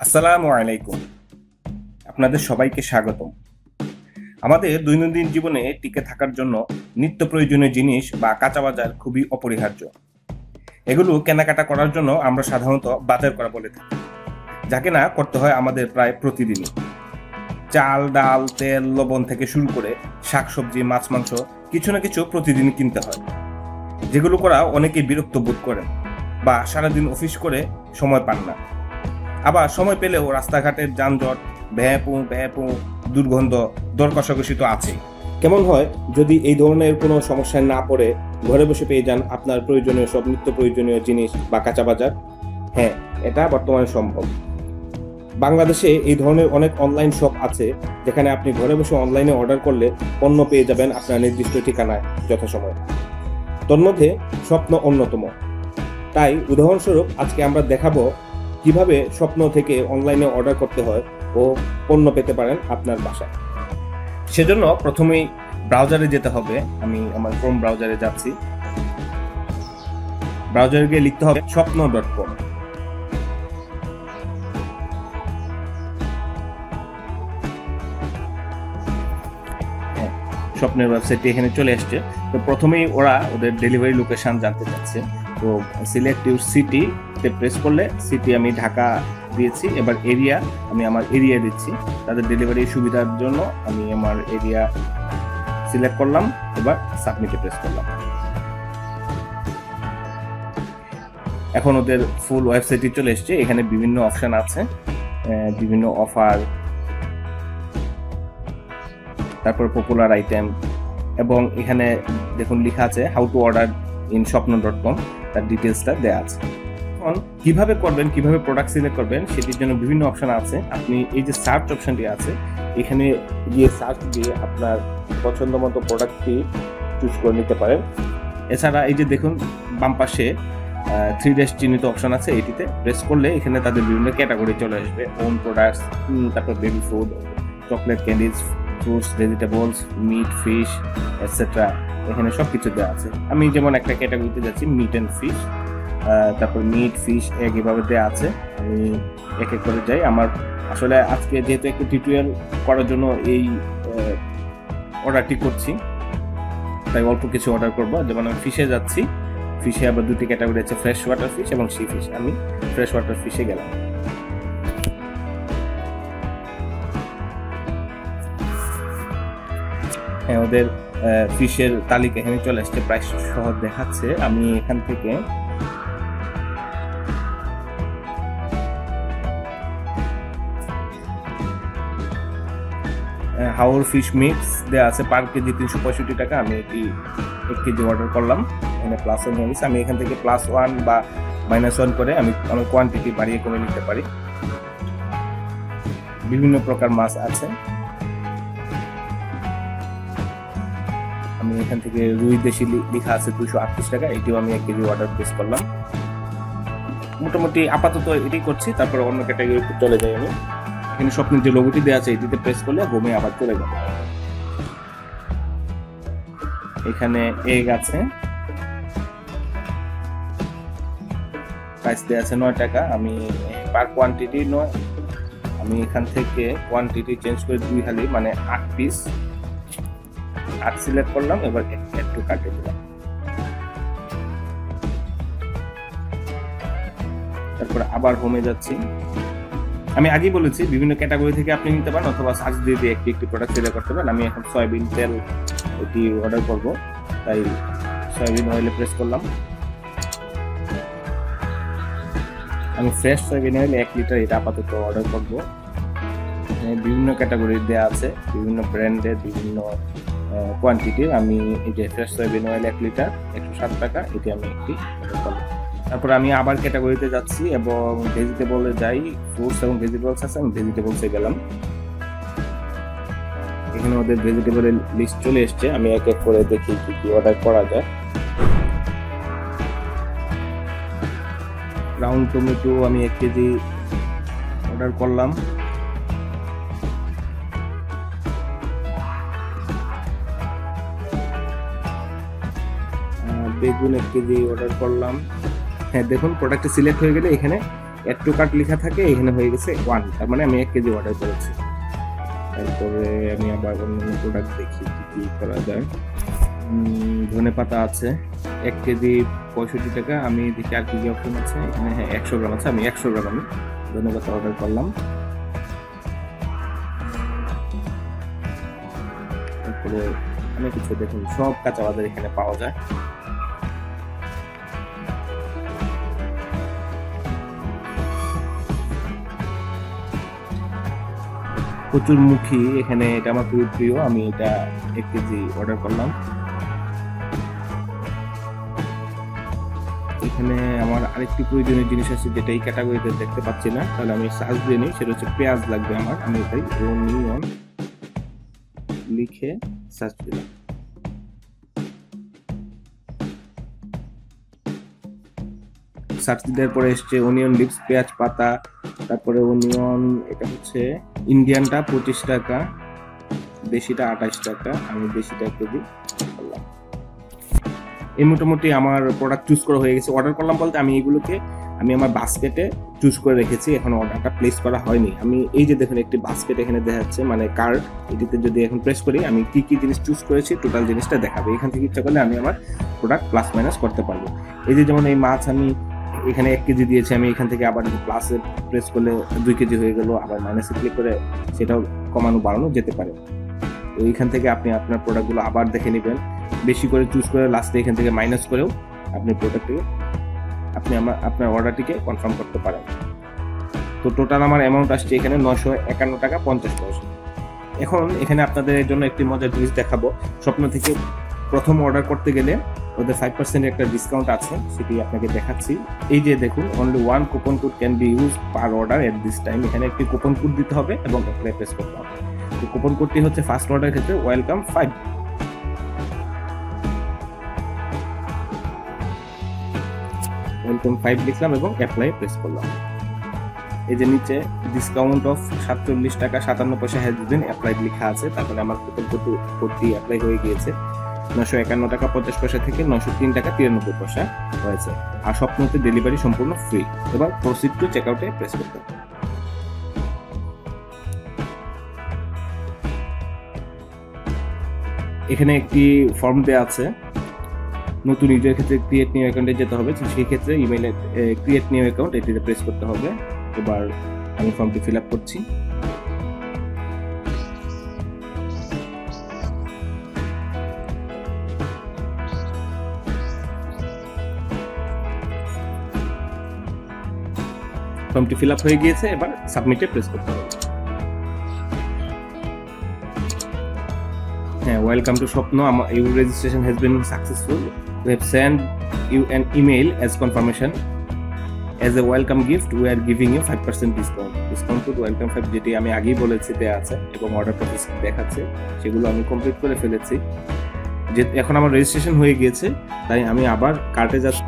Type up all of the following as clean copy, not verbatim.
আসসালামু আলাইকুম। আপনাদের সবাইকে স্বাগতম। আমাদের দৈনন্দিন জীবনে টিকে থাকার জন্য নিত্য প্রয়োজনীয় জিনিস বা কাঁচা বাজার খুবই অপরিহার্য। এগুলো কেনাকাটা করার জন্য আমরা সাধারণত বাজার করা বলে থাকি, যা কেনা করতে হয় আমাদের প্রায় প্রতিদিনই। চাল, ডাল, তেল, লবণ থেকে শুরু করে শাকসবজি, মাছ, মাংস কিছু না কিছু প্রতিদিনই কিনতে হয়, যেগুলো করা অনেকেই বিরক্ত বোধ করেন বা সারাদিন অফিস করে সময় পান না। আবার সময় পেলেও রাস্তাঘাটের যানজট, ভ্যাপু দুর্গন্ধ, দর কষাকষি তো আছেই। কেমন হয় যদি এই ধরনের কোনো সমস্যায় না পড়ে ঘরে বসে পেয়ে যান আপনার প্রয়োজনীয় সব নিত্য প্রয়োজনীয় জিনিস বা কাঁচা বাজার? হ্যাঁ, এটা বর্তমানে সম্ভব। বাংলাদেশে এই ধরনের অনেক অনলাইন শপ আছে, যেখানে আপনি ঘরে বসে অনলাইনে অর্ডার করলে পণ্য পেয়ে যাবেন আপনার নির্দিষ্ট ঠিকানায় যথাসময়ে। তন্মধ্যে স্বপ্ন অন্যতম। তাই উদাহরণস্বরূপ আজকে আমরা দেখাবো কিভাবে স্বপ্ন থেকে অনলাইনে অর্ডার করতে হয় ও পণ্য পেতে পারেন আপনার বাসায়। সেজন্য প্রথমেই ব্রাউজারে যেতে হবে। আমি আমার ক্রোম ব্রাউজারে যাচ্ছি। ব্রাউজারে গিয়ে লিখতে হবে shopno.com। স্বপ্নের ওয়েবসাইটটি এখানে চলে আসছে। তো প্রথমেই ওরা ওদের ডেলিভারি লোকেশন জানতে চাচ্ছে। তো সিলেক্ট ইউর সিটি তে প্রেস করলে, সিটি আমি ঢাকা দিয়েছি, এবার এরিয়া আমি আমার এরিয়া দিচ্ছি। তাদের ডেলিভারি সুবিধার জন্য আমি আমার এরিয়া সিলেক্ট করলাম, এবার সাবমিটে প্রেস করলাম। এখন ওদের ফুল ওয়েবসাইটে চলে এসছে। এখানে বিভিন্ন অপশন আছে, বিভিন্ন অফার, তারপর পপুলার আইটেম, এবং এখানে দেখুন লেখা আছে how to order in shopno.com, তার ডিটেলসটা দেওয়া আছে। এখন কিভাবে করবেন, কিভাবে প্রোডাক্ট সিলেক্ট করবেন সেটির জন্য বিভিন্ন অপশন আছে। আপনি এই যে সার্চ অপশনটি আছে, এখানে গিয়ে সার্চ দিয়ে আপনার পছন্দ মতো প্রোডাক্টটি চুজ করে নিতে পারেন। এছাড়া এই যে দেখুন বাম পাশে 3 চিহ্নিত অপশন আছে, এটিতে প্রেস করলে এখানে তাদের বিভিন্ন ক্যাটাগরি চলে আসবে। ওন প্রোডাক্টস, তারপর baby food, chocolate, candies, fruits, vegetables, meat, fish etcetera, এখানে সব কিছু দেওয়া আছে। আমি যেমন একটা ক্যাটাগরিতে যাচ্ছি, মিট অ্যান্ড ফিশ। তারপর মিট, ফিশ এভাবে দেওয়া আছে। আমি এক এক করে যাই। আমার আসলে আজকে যেহেতু একটু টিউটোরিয়াল করার জন্য এই অর্ডারটি করছি, তাই অল্প কিছু অর্ডার করবো। যেমন আমি ফিশে যাচ্ছি, ফিশে আবার দুটি ক্যাটাগরি আছে, ফ্রেশ ওয়াটার ফিশ এবং সি ফিশ। আমি ফ্রেশ ওয়াটার ফিশে গেলাম। হ্যাঁ, ওদের ফিশের তালিকা এখানে চলে আসছে, প্রাইস সহ দেখাচ্ছে। আমি এখান থেকে হাওর ফিশ মিক্স দেওয়া আছে, পার কেজি 365 টাকা। আমি এটি 1 কেজি অর্ডার করলাম। এখানে প্লাস ওয়ান হয়ে গেছে। আমি এখান থেকে +1 বা -1 করে আমি আমার কোয়ান্টিটি বাড়িয়ে কমে নিতে পারি। বিভিন্ন প্রকার মাছ আছে। আমি এখান থেকে রুই দেশি লেখা আছে 238 টাকা, এটিও আমি 1 কেজি অর্ডার প্লেস করলাম। মোটামুটি আপাতত এটি করছি, তারপরে অন্য ক্যাটাগরিতে চলে যাই। আমি এখানে স্বপ্নের যে লোগোটি দেওয়া আছে, এটিতে প্রেস করলে হোমে আবার চলে যাবে। এখানে এগ আছে, প্রাইস দেওয়া আছে 9 টাকা। আমি পার কোয়ান্টিটি নয়, আমি এখান থেকে কোয়ান্টিটি চেঞ্জ করে 2 হালি মানে 8 পিস 8 সিলেক্ট করলাম। এবার একটু কাটে দিলাম। তারপর আবার হোমে যাচ্ছি। আমি আগেই বলেছি বিভিন্ন ক্যাটাগরি থেকে আপনি নিতে পারেন, অথবা সার্চ দিয়ে দিয়ে একটি প্রোডাক্ট সিলেক্ট করতে পারেন। আমি এখন সয়াবিন তেল এটি অর্ডার করব, তাই সয়াবিন অয়েলে প্রেস করলাম। আমি ফ্রেশ সয়াবিন অয়েল 1 লিটার এটা আপাতত অর্ডার করব। বিভিন্ন ক্যাটাগরি দেওয়া আছে, বিভিন্ন ব্র্যান্ডের, বিভিন্ন কোয়ান্টিটির। আমি এই যে ফ্রেশ সয়াবিন অয়েল 1 লিটার 107 টাকা, এটি আমি একটি অর্ডার করলাম। তারপরে আমি আবার ক্যাটাগরিতে যাচ্ছি এবং ভেজিটেবলে যাই। ফ্রুটস এবং ভেজিটেবলস আছে, আমি ভেজিটেবলসে গেলাম। এখানে ওদের ভেজিটেবলের লিস্ট চলে এসছে। আমি এক এক করে দেখি কি কি অর্ডার করা যায়। রাউন্ড টমেটো আমি 1 কেজি অর্ডার করলাম। বেগুন 1 কেজি অর্ডার করলাম। হ্যাঁ, দেখুন প্রোডাক্টটি সিলেক্ট হয়ে গেলে এখানে এড টু কার্ট লেখা থাকে, এখানে হয়ে গেছে 1, তার মানে আমি 1 কেজি অর্ডার করেছি। তারপরে আমি আবার অন্যান্য প্রোডাক্ট দেখি কি করা যায়। ধনেপাতা আছে 1 কেজি 65 টাকা। আমি দেখি আর কি অপশন আছে এখানে। হ্যাঁ, 100 গ্রাম আছে, আমি 100 গ্রাম আমি ধনেপাতা অর্ডার করলাম। তারপরে অনেক কিছু দেখুন, সব কাঁচা বাজার এখানে পাওয়া যায়। কচুরমুখী এখানে, এটা আমার খুবই প্রিয়, আমি এটা 1 কেজি অর্ডার করলাম। এখানে আমার আরেকটি প্রয়োজনীয় জিনিস আছে যেটা এই ক্যাটাগরিতে দেখতে পাচ্ছি না, তাহলে আমি সার্চ দিয়ে নিই। সেটা হচ্ছে পেঁয়াজ লাগবে আমার, আমি এটাই অনিয়ন লিখে সার্চ দিলাম। সার্চ দেওয়ার পরে এসছে অনিয়ন লিভস, পেঁয়াজ পাতা। তারপরে অনিয়ন, এটা হচ্ছে ইন্ডিয়ানটা 25 টাকা, দেশিটা 28 টাকা, আমি দেশিটা কেজি করলাম। এই মোটামুটি আমার প্রোডাক্ট চুজ করা হয়ে গেছে। অর্ডার করলাম বলতে আমি এগুলোকে আমি আমার বাস্কেটে চুজ করে রেখেছি, এখন অর্ডারটা প্লেস করা হয়নি। আমি এই যে দেখুন একটি বাস্কেট এখানে দেখা যাচ্ছে, মানে কার্ড, এটিতে যদি এখন প্রেস করি আমি কি কি জিনিস চুজ করেছি টোটাল জিনিসটা দেখাবে। এখান থেকে ইচ্ছা করলে আমি আমার প্রোডাক্ট প্লাস মাইনাস করতে পারবো। এই যে যেমন এই মাছ আমি এখানে 1 কেজি দিয়েছি, আমি এখান থেকে আবার প্লাসে প্রেস করলে 2 কেজি হয়ে গেল, আবার মাইনাসে ক্লিক করে সেটাও কমানো বাড়ানো যেতে পারে। তো এইখান থেকে আপনি আপনার প্রোডাক্টগুলো আবার দেখে নেবেন, বেশি করে চুজ করে লাস্টে এখান থেকে মাইনাস করেও আপনি প্রোডাক্টটিকে আপনার অর্ডারটিকে কনফার্ম করতে পারেন। তো টোটাল আমার অ্যামাউন্ট আসছে এখানে 951 টাকা 50 পয়সা। এখন এখানে আপনাদের জন্য একটি মজার জিনিস দেখাবো। স্বপ্ন থেকে প্রথম অর্ডার করতে গেলে ওদের 5% একটা ডিসকাউন্ট আছে, সেটি আপনাকে দেখাচ্ছি। এই যে দেখুন, only 1 coupon code can be use per order at this time. এখানে একটি কুপন কোড দিতে হবে এবং অ্যাপ্লাই প্রেস করতে হবে। তো কুপন কোডটি হচ্ছে ফার্স্ট অর্ডারের ক্ষেত্রে ওয়েলকাম 5। ওয়েলকাম 5 লিখলাম এবং অ্যাপ্লাই প্রেস করলাম। এই যে নিচে ডিসকাউন্ট অফ 47 টাকা 57 পয়সা হ্যাজ বিন অ্যাপ্লাইড লেখা আছে, তারপরে আমার কুপন কোডটি অ্যাপ্লাই হয়ে গিয়েছে। 951 টাকা 50 পয়সা থেকে 903 টাকা 93 পয়সা হয়েছে। আর স্বপ্নতে ডেলিভারি সম্পূর্ণ ফ্রি। এবার প্রসিড টু চেকআউটে প্রেস করতে হবে। এখানে একটি ফর্ম দেওয়া আছে, নতুন ইউজারের ক্ষেত্রে ক্রিয়েট নিউ অ্যাকাউন্টে যেতে হবে। সেই ক্ষেত্রে ইমেইলে ক্রিয়েট নিউ অ্যাকাউন্ট এটিতে প্রেস করতে হবে। এবার আমি ফর্মটি ফিল আপ করছি। ফর্মটি ফিল আপ হয়ে গিয়েছে, এবার সাবমিটে প্রেস করতে হবে। হ্যাঁ, ওয়েলকাম টু স্বপ্ন, your registration has been successful. We have sent you an email as confirmation. As a welcome gift, we are giving you 5% discount. Discount code welcome 5 যেটি আমি আগেই বলেছি দেয়া আছে এবং অর্ডার প্রসেস দেখাচ্ছে, সেগুলো আমি কমপ্লিট করে ফেলেছি। যে এখন আমার রেজিস্ট্রেশন হয়ে গিয়েছে, তাই আমি আবার কার্টে যাচ্ছি।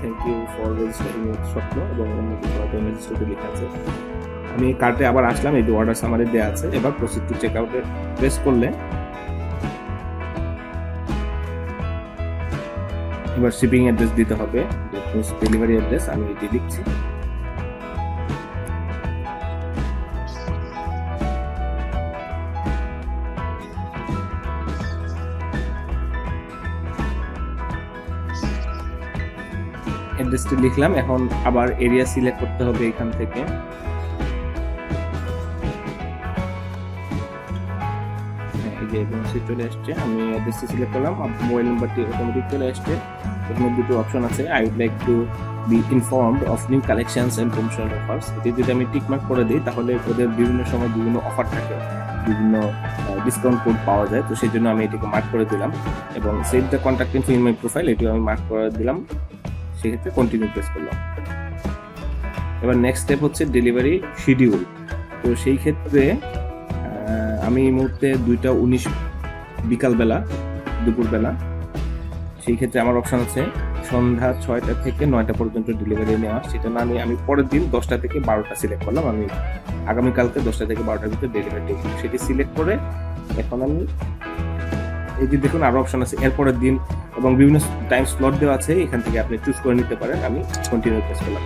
Thank you for registering with Shwapno এবং অন্য কিছু হয়তো রেজিস্টারটি লেখা আছে। আমি কার্টে আবার আসলাম, এই যে অর্ডার সামারি দেওয়া আছে। এবার প্রসিড টু চেকআউটে প্রেস করলে এবার শিপিং অ্যাড্রেস দিতে হবে, ডেলিভারি অ্যাড্রেস আমি এটি লিখছি। অ্যাড্রেসটি লিখলাম। এখন আবার এরিয়া সিলেক্ট করতে হবে এখান থেকে। এই যে এজেন্সি চলে আসছে, আমি অ্যাড্রেসটি সিলেক্ট করলাম, মোবাইল নাম্বারটি অটোমেটিক চলে আসছে। এখানে দুটো অপশন আছে, I would like to be informed of new collections and promotional offers. এটি যদি আমি টিক মার্ক করে দিই তাহলে ওদের বিভিন্ন সময় বিভিন্ন অফার থাকে, বিভিন্ন ডিসকাউন্ট কোড পাওয়া যায়। তো সেই জন্য আমি এটিকে মার্ক করে দিলাম এবং save the contact info in my profile এটিও আমি মার্ক করে দিলাম। সেক্ষেত্রে কন্টিনিউ প্রেস করলাম। এবার নেক্সট স্টেপ হচ্ছে ডেলিভারি শিডিউল। তো সেই ক্ষেত্রে আমি এই মুহূর্তে 2:19 বিকালবেলা, দুপুরবেলা, সেই ক্ষেত্রে আমার অপশন আছে সন্ধ্যা 6টা থেকে 9টা পর্যন্ত ডেলিভারি নেওয়া। সেটা না নিয়ে আমি পরের দিন 10টা থেকে 12টা সিলেক্ট করলাম। আমি আগামীকালকে 10টা থেকে 12টার ভিতরে ডেলিভারি দেব, সেটি সিলেক্ট করে এখন আমি এই যে দেখুন আরো অপশন আছে এরপরের দিন এবং বিভিন্ন টাইম স্লট দেওয়া আছে, এখান থেকে আপনি চুজ করে নিতে পারেন। আমি কন্টিনিউ প্রেস করলাম।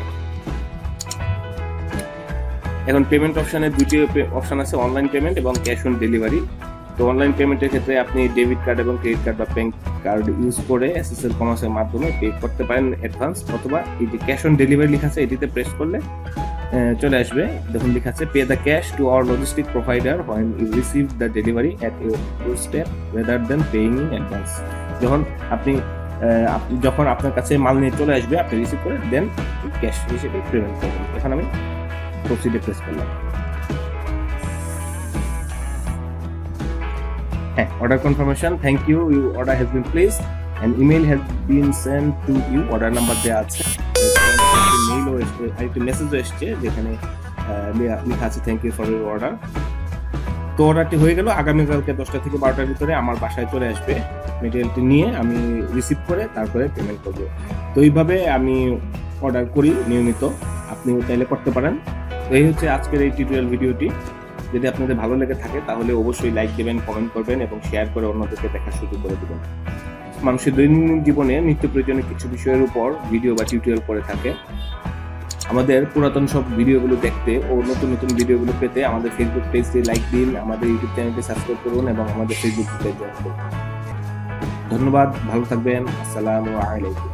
এখন পেমেন্ট অপশানে দুটি অপশান আছে, অনলাইন পেমেন্ট এবং ক্যাশ অন ডেলিভারি। তো অনলাইন পেমেন্টের ক্ষেত্রে আপনি ডেবিট কার্ড এবং ক্রেডিট কার্ড বা ব্যাংক কার্ড ইউজ করে এসএসএল কমার্সের মাধ্যমে পে করতে পারেন অ্যাডভান্স, অথবা এই যে ক্যাশ অন ডেলিভারি লেখা আছে এটিতে প্রেস করলে চলে আসবে। দেখুন লেখা আছে pay the cash to our logistic provider when you receive the delivery at your step rather than paying in advance. যখন আপনার কাছে মাল নিয়ে চলে আসবে আপনি রিসিভ করে দেন ক্যাশ হিসেবে পেমেন্ট করবেন। এখন আমি প্রসিডে প্রেস করলাম। হ্যাঁ, order confirmation, thank you, you order has been placed and email has been send to you. Order number দেওয়া আছে, মেইলও এসছে, আরেকটি মেসেজও এসছে যেখানে লেখা আছে thank you for your order. তো অর্ডারটি হয়ে গেল। আগামীকালকে 10টা থেকে 12টার ভিতরে আমার বাসায় চলে আসবে। মেটেরিয়ালটি নিয়ে আমি রিসিভ করে তারপরে পেমেন্ট করব। তো এইভাবে আমি অর্ডার করি নিয়মিত, আপনিও চাইলে করতে পারেন। তো এই হচ্ছে আজকের এই টিউটোরিয়াল ভিডিওটি। যদি আপনাদের ভালো লেগে থাকে তাহলে অবশ্যই লাইক দেবেন, কমেন্ট করবেন এবং শেয়ার করে অন্যদেরকে দেখার সুযোগ করে দেবেন। মানুষের দৈনন্দিন জীবনে নিত্য প্রয়োজনীয় কিছু বিষয়ের উপর ভিডিও বা টিউটোরিয়াল করে থাকে। আমাদের পুরাতন সব ভিডিওগুলো দেখতে ও নতুন নতুন ভিডিওগুলো পেতে আমাদের ফেসবুক পেজটি লাইক দিন, আমাদের ইউটিউব চ্যানেলটি সাবস্ক্রাইব করুন এবং আমাদের ফেসবুক পেজে জয়েন করুন। ধন্যবাদ, ভালো থাকবেন, আসসালামু আলাইকুম।